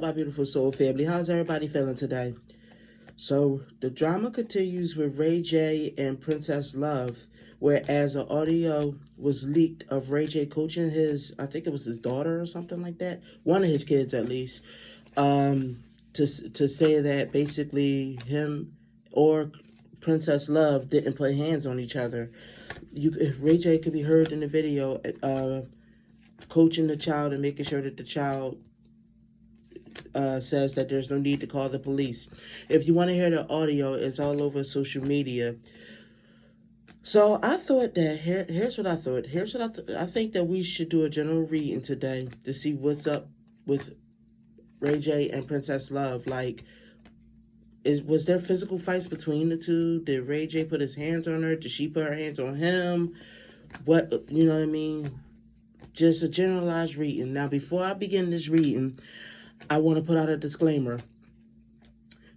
my beautiful soul family? How's everybody feeling today? So the drama continues with Ray J and Princess Love, whereas an audio was leaked of Ray J coaching his, I think it was his daughter or something like that, one of his kids at least, to say that basically him or Princess Love didn't put hands on each other. Ray J could be heard in the video, coaching the child and making sure that the child says that there's no need to call the police. If you want to hear the audio, it's all over social media. So I thought that here's what I thought. I think that we should do a general reading today to see what's up with Ray J and Princess Love. Like, was there physical fights between the two? Did Ray J put his hands on her? Did she put her hands on him? What, you know what I mean? Just a generalized reading. Now, before I begin this reading, I want to put out a disclaimer.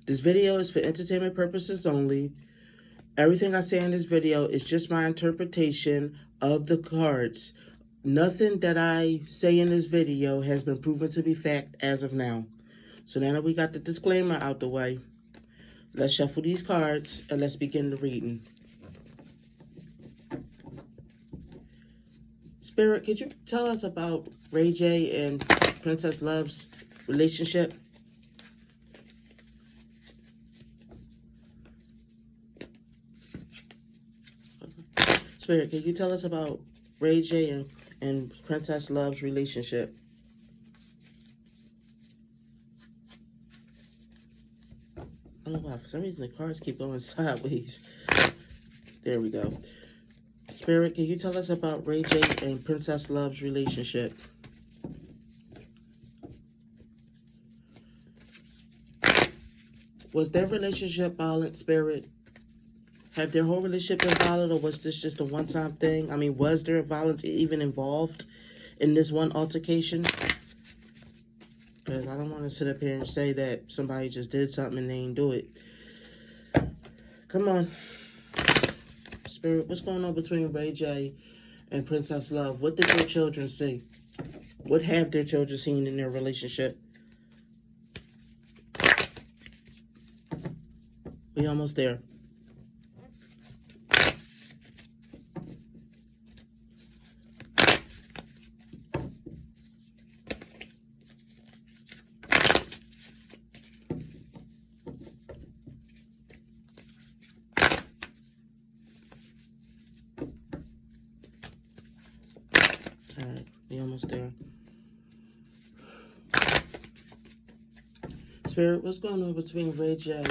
This video is for entertainment purposes only. Everything I say in this video is just my interpretation of the cards. Nothing that I say in this video has been proven to be fact as of now. So now that we got the disclaimer out the way, let's shuffle these cards and let's begin the reading. Spirit, could you tell us about Ray J and Princess Love's relationship? Spirit, can you tell us about Ray J and Princess Love's relationship? I don't know why, for some reason the cards keep going sideways. There we go. Spirit, can you tell us about Ray J and Princess Love's relationship? Was their relationship violent, Spirit? Have their whole relationship been violent, or was this just a one-time thing? I mean, was there violence even involved in this one altercation? Because I don't want to sit up here and say that somebody just did something and they didn't do it. Come on. Spirit, what's going on between Ray J and Princess Love? What did their children see? What have their children seen in their relationship? We almost there. Alright, we almost there. Spirit, what's going on between Ray J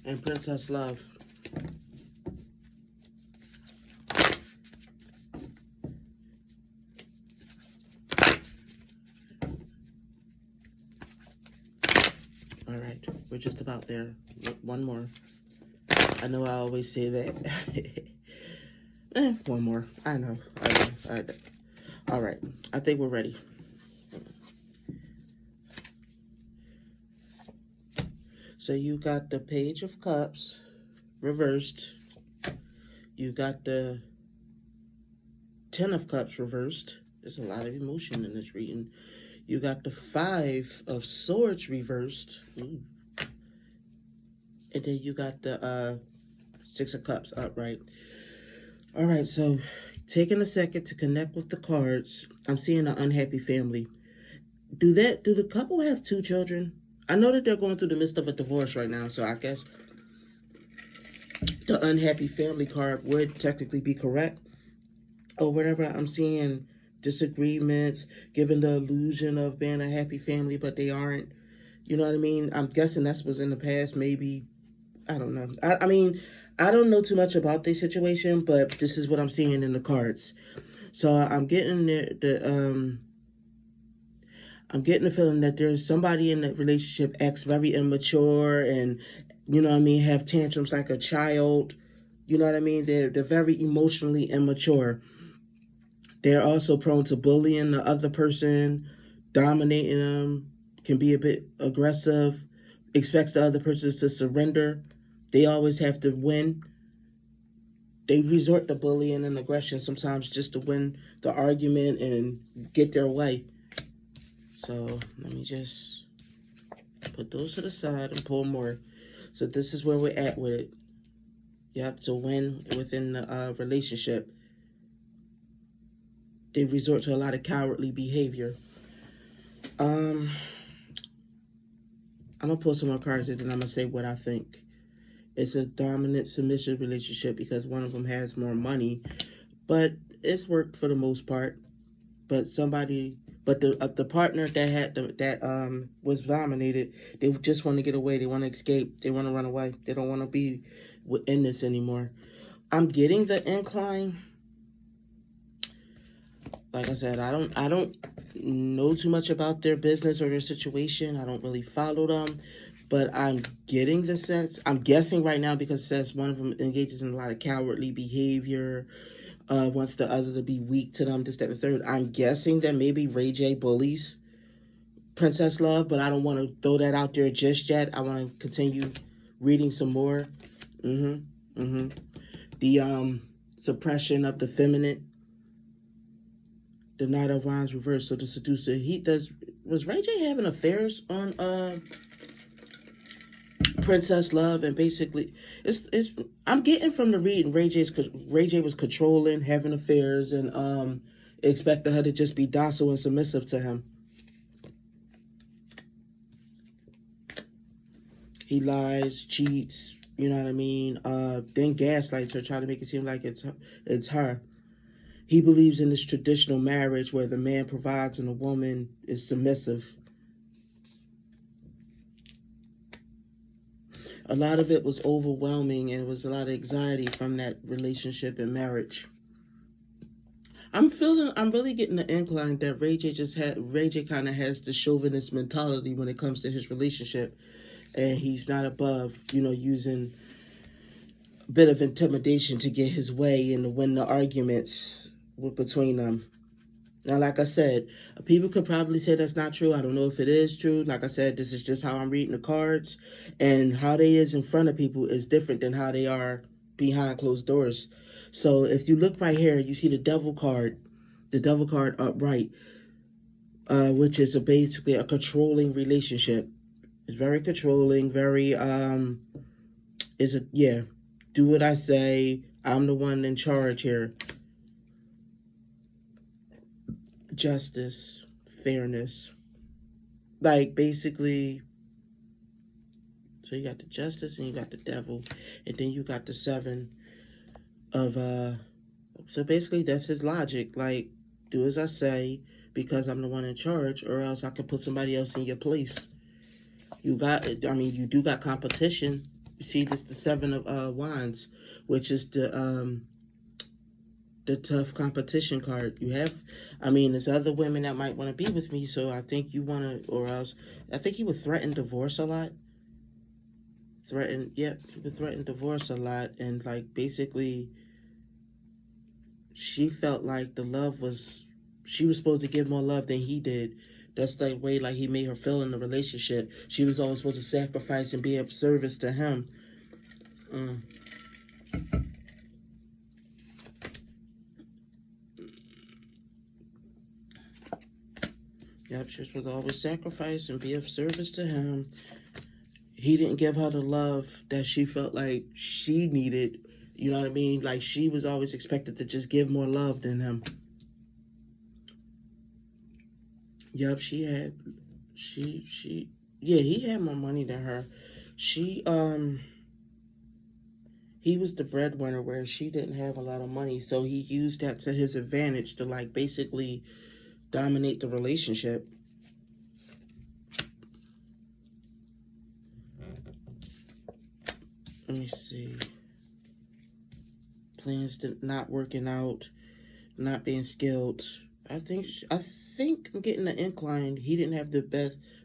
and Princess Love? Alright, we're just about there. One more. I know I always say that. One more. I know. Alright, I think we're ready. So you got the Page of Cups reversed. You got the Ten of Cups reversed. There's a lot of emotion in this reading. You got the Five of Swords reversed. Ooh. And then you got the Six of Cups upright. All right, so taking a second to connect with the cards, I'm seeing an unhappy family. Do the couple have 2 children? I know that they're going through the midst of a divorce right now, so I guess the unhappy family card would technically be correct. Or whatever, I'm seeing disagreements, given the illusion of being a happy family, but they aren't. You know what I mean? I'm guessing that's what's in the past, maybe. I don't know. I mean, I don't know too much about this situation, but this is what I'm seeing in the cards. So I'm getting I'm getting the feeling that there's somebody in that relationship acts very immature and, you know what I mean, have tantrums like a child. You know what I mean? They're very emotionally immature. They're also prone to bullying the other person, dominating them, can be a bit aggressive, expects the other person to surrender. They always have to win. They resort to bullying and aggression sometimes just to win the argument and get their way. So let me just Put those to the side and pull more. So this is where we're at with it. Yep. So when within the relationship, they resort to a lot of cowardly behavior. Um, I'm gonna pull some more cards and then I'm gonna say what I think. It's a dominant submissive relationship because one of them has more money, but it's worked for the most part. But the partner that was dominated, they just want to get away. They want to escape. They want to run away. They don't want to be in this anymore. I'm getting the incline. Like I said, I don't know too much about their business or their situation. I don't really follow them, but I'm getting the sense. I'm guessing right now because it says one of them engages in a lot of cowardly behavior. Wants the other to be weak to them, this, that, and the third. I'm guessing that maybe Ray J bullies Princess Love, but I don't want to throw that out there just yet. I want to continue reading some more. The suppression of the feminine. The Knight of Wands reversed, so the seducer. Was Ray J having affairs on Princess Love? And basically it's I'm getting from the reading Ray J was controlling, having affairs, and expected her to just be docile and submissive to him. He lies, cheats, you know what I mean? Then gaslights her, try to make it seem like it's her. He believes in this traditional marriage where the man provides and the woman is submissive. A lot of it was overwhelming, and it was a lot of anxiety from that relationship and marriage. I'm really getting the incline that Ray J kind of has the chauvinist mentality when it comes to his relationship, and he's not above, using a bit of intimidation to get his way and to win the arguments between them. Now, like I said, people could probably say that's not true. I don't know if it is true. Like I said, this is just how I'm reading the cards. And how they is in front of people is different than how they are behind closed doors. So if you look right here, you see the devil card upright, which is basically a controlling relationship. It's very controlling, very, do what I say. I'm the one in charge here. Justice, fairness, like basically. So you got the justice and you got the devil, and then you got the seven of so basically that's his logic, like, do as I say because I'm the one in charge, or else I can put somebody else in your place. You do got competition. You see this, the seven of wands, which is the tough competition card. There's other women that might want to be with me, so I think you want to, or else, I think he would threaten divorce a lot. He would threaten divorce a lot, and like basically, she felt like she was supposed to give more love than he did. That's the way like he made her feel in the relationship. She was always supposed to sacrifice and be of service to him. Yep, she was supposed to always sacrifice and be of service to him. He didn't give her the love that she felt like she needed. You know what I mean? Like, she was always expected to just give more love than him. Yep, he had more money than her. He was the breadwinner where she didn't have a lot of money. So he used that to his advantage to like basically dominate the relationship. Let me see. Plans not working out, not being skilled. I think I'm getting the incline. He didn't have the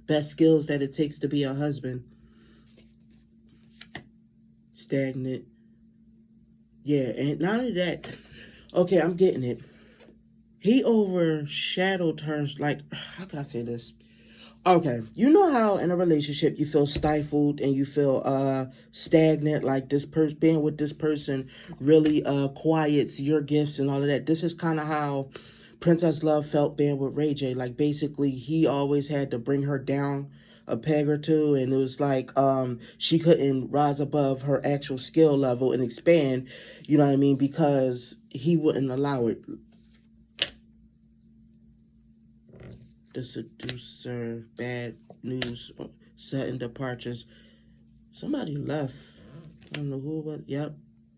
best skills that it takes to be a husband. Stagnant. Yeah, and not only that. Okay, I'm getting it. He overshadowed her. Like, how can I say this? Okay, you know how in a relationship you feel stifled and you feel stagnant, like being with this person really quiets your gifts and all of that. This is kind of how Princess Love felt being with Ray J. Like, basically he always had to bring her down a peg or two, and it was like she couldn't rise above her actual skill level and expand, you know what I mean, because he wouldn't allow it. The seducer, bad news, sudden departures. Somebody left. I don't know who it was. Yep.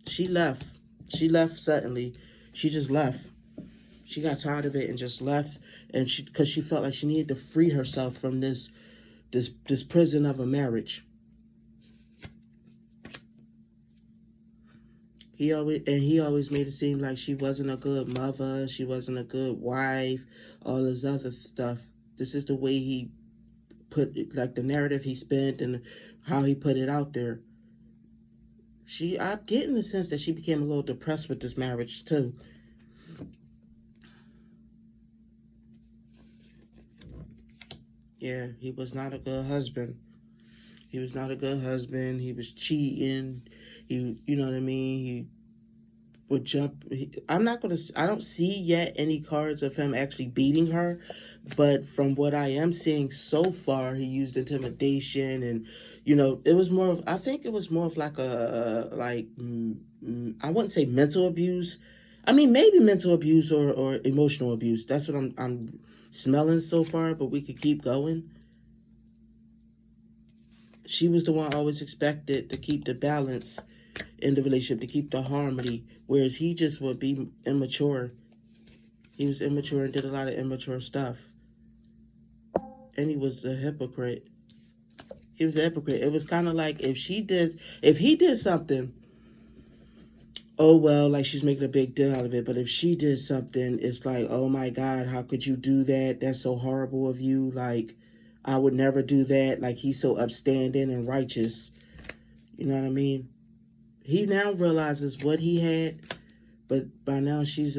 She left. She left suddenly. She just left. She got tired of it and just left, and because she felt like she needed to free herself from this prison of a marriage. He always made it seem like she wasn't a good mother, she wasn't a good wife, all this other stuff. This is the way he put it, like the narrative he spent and how he put it out there. I'm getting the sense that she became a little depressed with this marriage too. Yeah, he was not a good husband. He was not a good husband. He was cheating. You know what I mean? He would jump. I don't see yet any cards of him actually beating her, but from what I am seeing so far, he used intimidation and, I think it was more of like I wouldn't say mental abuse. I mean, maybe mental abuse or emotional abuse. That's what I'm smelling so far, but we could keep going. She was the one always expected to keep the balance in the relationship, to keep the harmony, whereas he just would be immature. He was immature and did a lot of immature stuff. And he was a hypocrite. He was a hypocrite. It was kind of like if he did something, oh well, like she's making a big deal out of it. But if she did something, it's like, oh my God, how could you do that? That's so horrible of you. Like, I would never do that. Like, he's so upstanding and righteous. You know what I mean? He now realizes what he had, but by now she's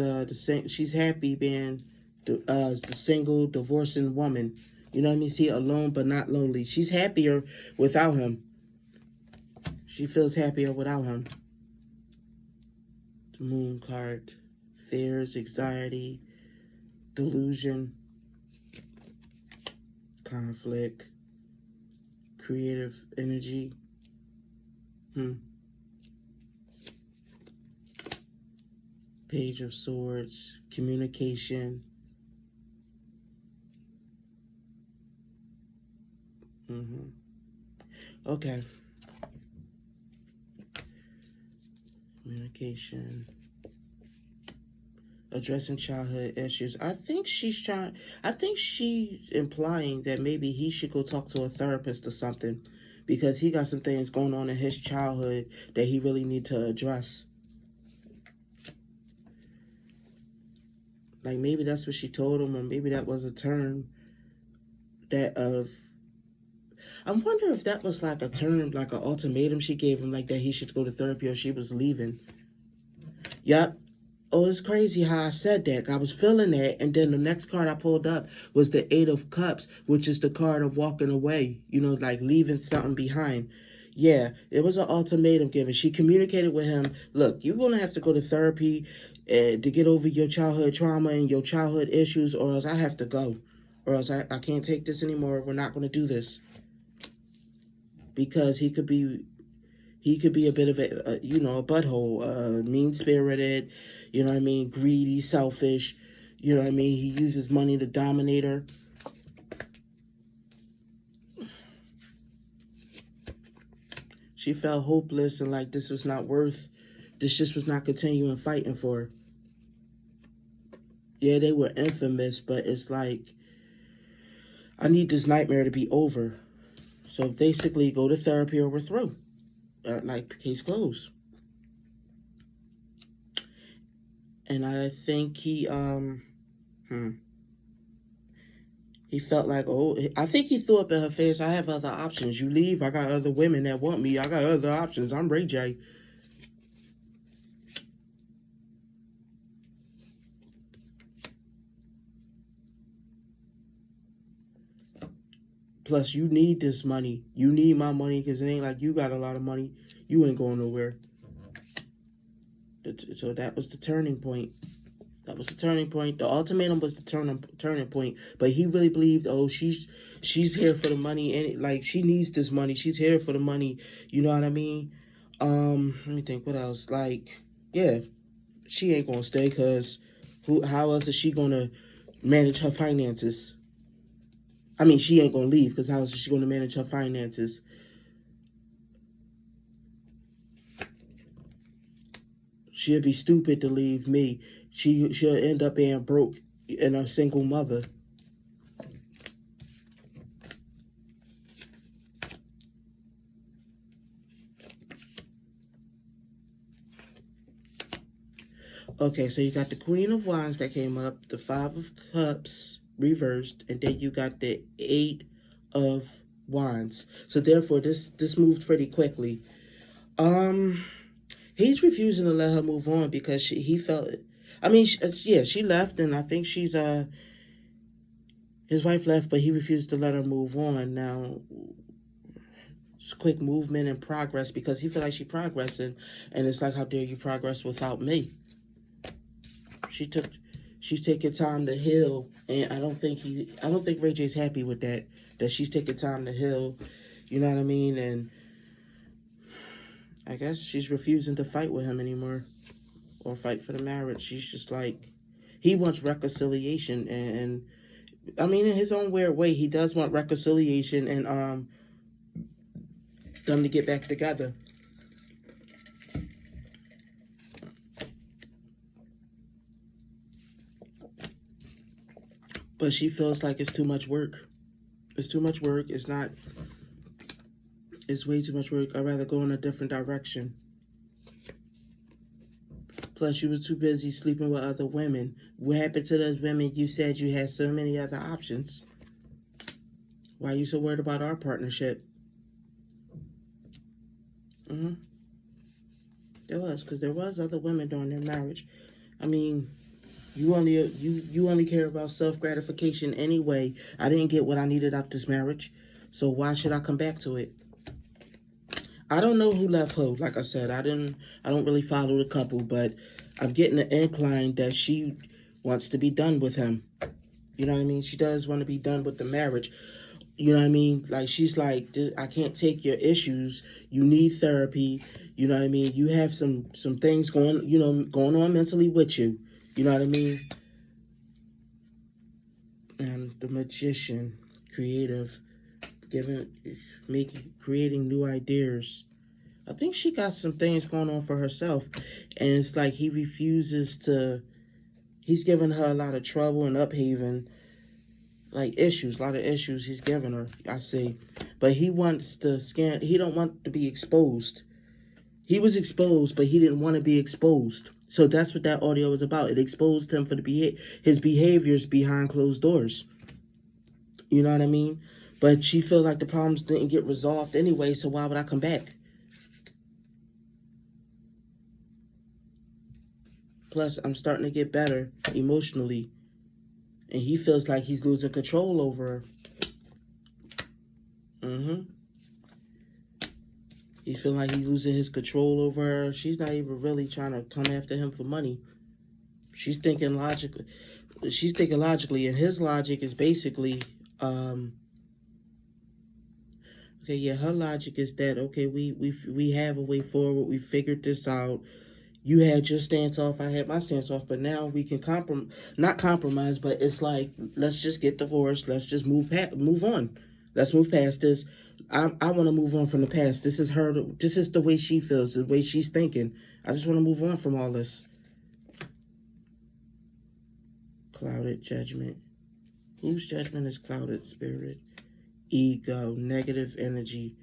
she's happy being the single divorcing woman. You know what I mean? See, alone but not lonely. She's happier without him. She feels happier without him. The moon card, fears, anxiety, delusion, conflict, creative energy. Page of Swords, communication. Okay. Communication. Addressing childhood issues. I think she's implying that maybe he should go talk to a therapist or something, because he got some things going on in his childhood that he really need to address. Like, maybe that's what she told him, or maybe that was a term I wonder if that was like a term, like an ultimatum she gave him, like that he should go to therapy or she was leaving. Yep. Oh, it's crazy how I said that. I was feeling that, and then the next card I pulled up was the Eight of Cups, which is the card of walking away, like leaving something behind. Yeah, it was an ultimatum given. She communicated with him, look, you're going to have to go to therapy to get over your childhood trauma and your childhood issues, or else I have to go. Or else I can't take this anymore. We're not going to do this. Because he could be a bit of a butthole, mean-spirited, you know what I mean, greedy, selfish, you know what I mean, he uses money to dominate her. She felt hopeless and like this just was not continuing fighting for her. Yeah, they were infamous, but it's like, I need this nightmare to be over. So basically, go to therapy or we're through. Like, case closed. And I think he felt like, I think he threw up in her face, I have other options. You leave, I got other women that want me. I got other options. I'm Ray J. Plus, you need this money. You need my money, because it ain't like you got a lot of money. You ain't going nowhere. So that was the turning point. That was the turning point. The ultimatum was the turning point. But he really believed, oh, she's here for the money, and like she needs this money. She's here for the money. You know what I mean? Let me think. What else? Like, yeah, she ain't gonna stay because who? How else is she gonna manage her finances? I mean, she ain't gonna leave because how else is she gonna manage her finances? She'll be stupid to leave me. She'll end up being broke and a single mother. Okay, so you got the Queen of Wands that came up, the Five of Cups reversed, and then you got the Eight of Wands. So therefore, this moved pretty quickly. Um, he's refusing to let her move on because he felt. I mean, yeah, she left, and I think his wife left, but he refused to let her move on. Now, it's quick movement and progress because he feel like she progressing, and it's like, how dare you progress without me? She took, she's taking time to heal, and I don't think Ray J's happy with that. That she's taking time to heal, you know what I mean? And I guess she's refusing to fight with him anymore, or fight for the marriage. She's just like, he wants reconciliation, and I mean, in his own weird way, he does want reconciliation and them to get back together. But she feels like it's too much work. It's too much work. It's not. It's way too much work. I'd rather go in a different direction. Plus, you were too busy sleeping with other women. What happened to those women? You said you had so many other options. Why are you so worried about our partnership? There was, because there was other women during their marriage. I mean, you only care about self gratification anyway. I didn't get what I needed out this marriage, so why should I come back to it? I don't know who left who. Like I said, I don't really follow the couple, but I'm getting an incline that she wants to be done with him. You know what I mean? She does want to be done with the marriage. You know what I mean? Like, she's like, I can't take your issues. You need therapy. You know what I mean? You have some things going on mentally with you. You know what I mean? And the magician, creative, creating new ideas. I think she got some things going on for herself, and it's like he refuses to. He's giving her a lot of trouble and upheaving, like issues, a lot of issues he's giving her. I see, but he wants to scan. He don't want to be exposed. He was exposed, but he didn't want to be exposed. So that's what that audio was about. It exposed him for his behaviors behind closed doors. You know what I mean? But she felt like the problems didn't get resolved anyway, so why would I come back? Plus, I'm starting to get better emotionally. And he feels like he's losing control over her. He feel like he's losing his control over her. She's not even really trying to come after him for money. She's thinking logically. And his logic is basically, okay, yeah, her logic is that, okay, we have a way forward. We figured this out. You had your stance off, I had my stance off, but now we can not compromise, but it's like, let's just get divorced. Let's just move on. Let's move past this. I want to move on from the past. This is her. This is the way she feels, the way she's thinking. I just want to move on from all this. Clouded judgment. Whose judgment is clouded? Spirit, ego, negative energy.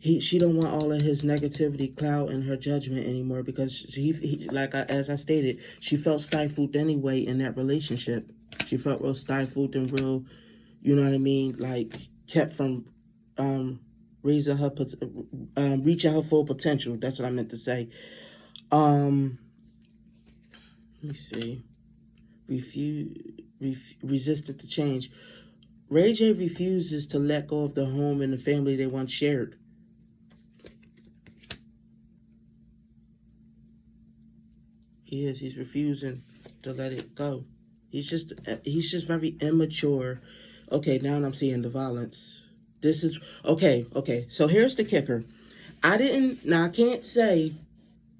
She don't want all of his negativity clouding her judgment anymore because as I stated, she felt stifled anyway in that relationship. She felt real stifled and real, you know what I mean, like kept from reaching her full potential. That's what I meant to say. Let me see. Resistant to change. Ray J refuses to let go of the home and the family they once shared. He is. He's refusing to let it go. He's just very immature. Okay, now I'm seeing the violence. This is okay. Okay, so here's the kicker. I can't say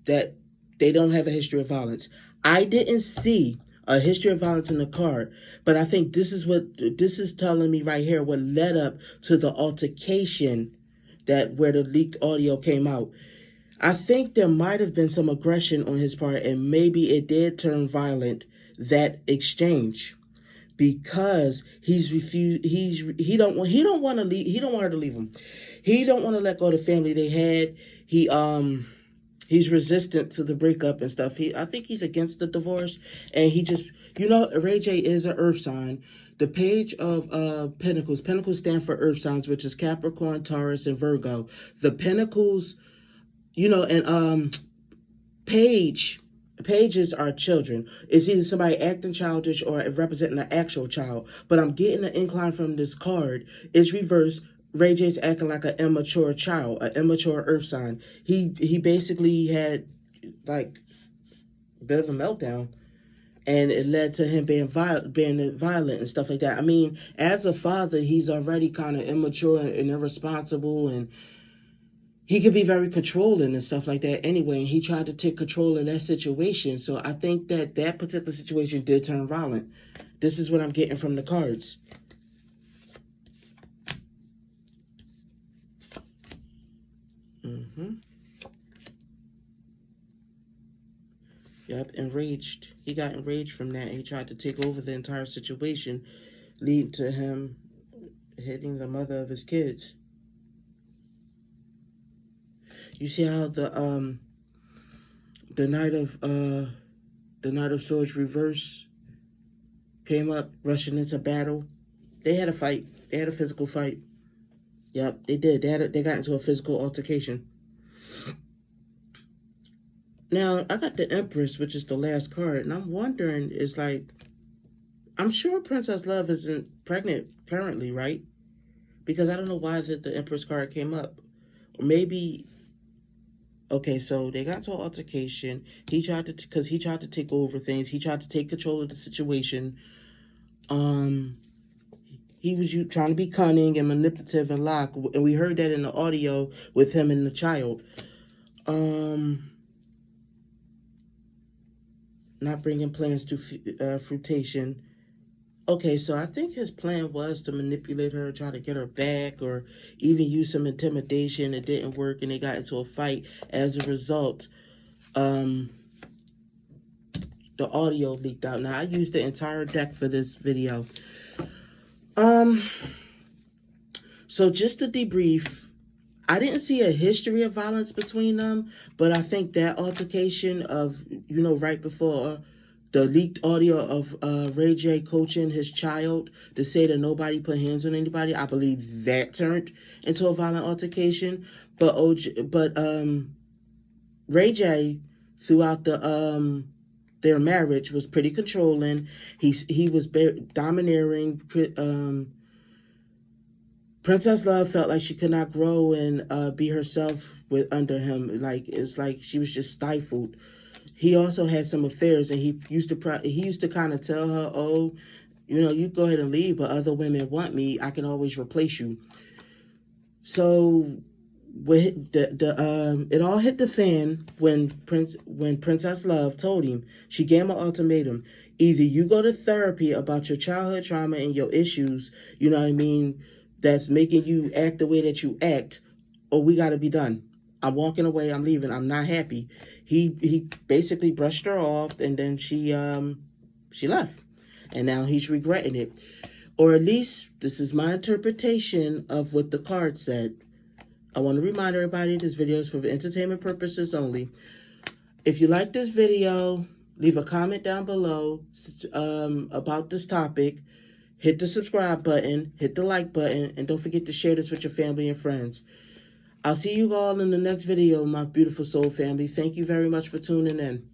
that they don't have a history of violence. I didn't see a history of violence in the card, but I think this is telling me right here what led up to the altercation that where the leaked audio came out. I think there might have been some aggression on his part, and maybe it did turn violent, that exchange, because he's refused. He don't want her to leave him. He don't want to let go of the family they had. He's resistant to the breakup and stuff. I think he's against the divorce, and he just, Ray J is an Earth sign. The page of Pentacles. Pentacles stand for Earth signs, which is Capricorn, Taurus, and Virgo. The Pentacles, and pages are children. It's either somebody acting childish or representing an actual child. But I'm getting an incline from this card. It's reversed. Ray J's acting like an immature child, an immature Earth sign. He basically had like a bit of a meltdown, and it led to him being violent and stuff like that. I mean, as a father, he's already kind of immature and irresponsible, and he could be very controlling and stuff like that anyway. And he tried to take control of that situation. So I think that particular situation did turn violent. This is what I'm getting from the cards. Yep, enraged. He got enraged from that. He tried to take over the entire situation, leading to him hitting the mother of his kids. You see how the Knight of Swords reverse came up, rushing into battle. They had a fight. They had a physical fight. Yep, they did. They got into a physical altercation. Now, I got the Empress, which is the last card, and I'm wondering, I'm sure Princess Love isn't pregnant currently, right? Because I don't know why the Empress card came up. Or maybe, okay, so they got into an altercation. He tried to take over things. He tried to take control of the situation. He was trying to be cunning and manipulative and lock, and we heard that in the audio with him and the child. Not bringing plans to fruition. Okay, so I think his plan was to manipulate her, try to get her back, or even use some intimidation. It didn't work, and they got into a fight. As a result, the audio leaked out. Now, I used the entire deck for this video. So just to debrief, I didn't see a history of violence between them, but I think that altercation of, right before the leaked audio of Ray J coaching his child to say that nobody put hands on anybody, I believe that turned into a violent altercation. But Ray J, throughout their marriage, was pretty controlling. He was domineering. Princess Love felt like she could not grow and be herself under him. It's like she was just stifled. He also had some affairs, and he used to kind of tell her, "Oh, you go ahead and leave, but other women want me. I can always replace you." So, it all hit the fan when Princess Love told him. She gave him an ultimatum: either you go to therapy about your childhood trauma and your issues, you know what I mean, that's making you act the way that you act, or we got to be done. I'm walking away. I'm leaving. I'm not happy. He basically brushed her off, and then she left, and now he's regretting it, or at least this is my interpretation of what the card said. I want to remind everybody this video is for entertainment purposes only. If you like this video, leave a comment down below about this topic. Hit the subscribe button, hit the like button, and don't forget to share this with your family and friends. I'll see you all in the next video, my beautiful soul family. Thank you very much for tuning in.